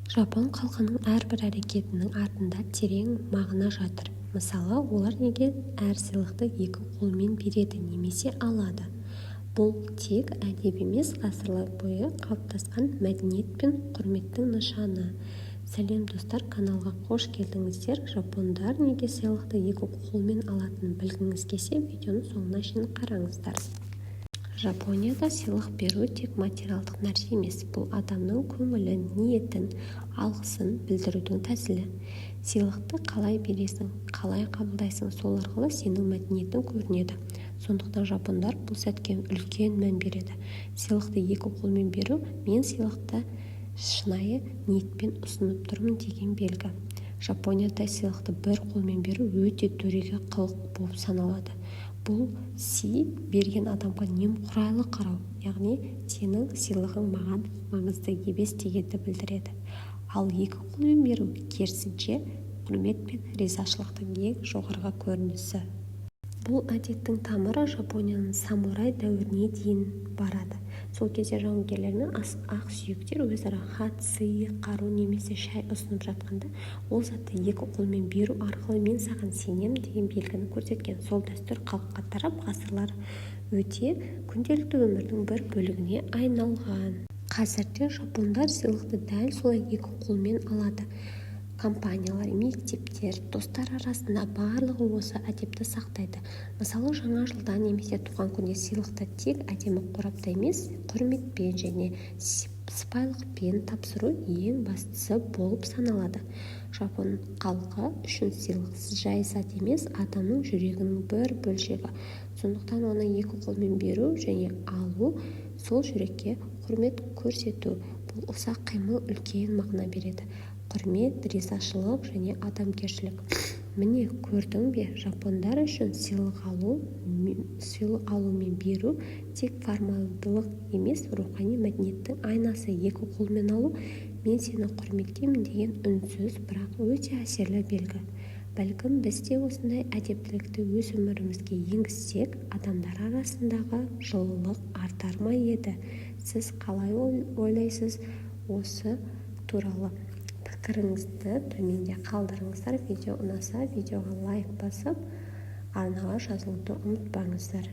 Жапон халқының әрбір әрекетінің артында терең мағына жатыр. Мысалы, олар неге әр сыйлықты екі қолмен береді немесе алады? Бұл тек әдеп емес, ғасырлар бойы қалыптасқан мәдениет пен құрметтің нышаны. Сәлем достар, каналға қош келдіңіздер. Жапондар неге сыйлықты екі қолмен алатынын білгіңіз келсе, видеоны соңына шейін қараңыздар. Жапонияда сыйлық беру тек материалдық нәрсе емес, бұл адамның көңілін, ниетін, алғысын білдірудің тәсілі. Сыйлықты қалай бересің, қалай қабылдайсың, сол арқылы сенің мәдениетің көрінеді. Сондықтан жапондар бұл сәтке үлкен мән береді. Сыйлықты екі қолмен беру, мен сыйлықты шынайы ниетпен ұсынып тұрмын деген белгі. Жапонияда сыйлықты бір қолмен беру өте төреге қылық болып саналады. Бұл берген адамға немқұрайлы қарау, яғни сенің сыйлығың маған маңызды емес дегенді білдіреді. Ал екі қолмен беру керісінше құрмет пен ризашылықтың ең жоғарғы көрінісі. Бұл әдеттің тамыры Жапонияның самурай дәуіріне дейін барады. Сол кезде жауынгерлер мен ақ сүйектер өзара хат, сый, қару немесе шай ұсынып жатқанда, ол затты екі қолмен беру арқылы мен саған сенем деген белгіні көрсеткен. Сол дәстүр халыққа тарап ғасырлар өте күнделікті өмірдің бір бөлігіне айналған. Қазірде жапондар сыйлықты дәл солай екі қолмен алады. Компаниялар, мектептер, достар арасында барлығы осы әдепті сақтайды. Мысалы, жаңа жылда немесе туған күнде сыйлықты тек әдемі қорапта емес, құрметпен және сыпайылықпен тапсыру ең бастысы болып саналады. Жапон халқы үшін сыйлық жай зат емес, адамның жүрегінің бір бөлшегі. Сондықтан оны екі қолмен беру және алу сол жүрекке құрмет көрсету. Бұл ұсақ қимыл үлкен мағына береді. Құрмет, ризашылық және адамгершілік. Міне, көрдің бе, жапондар үшін сыйлық алу мен беру тек формалдылық емес, рухани мәдениеттің айнасы. Екі қолмен алу, мен сені құрметтеймін деген үнсіз, бірақ өте әсерлі белгі. Бәлкім біз де осындай әдептілікті өз өмірімізге енгізсек, адамдар арасындағы жылылық артар ма еді? Сіз қалай ойлайсыз осы туралы? Пікіріңізді төменде қалдырыңыздар. Видео ұнаса, видеоға лайк басып, арнаға жазылуды ұмытпаңыздар.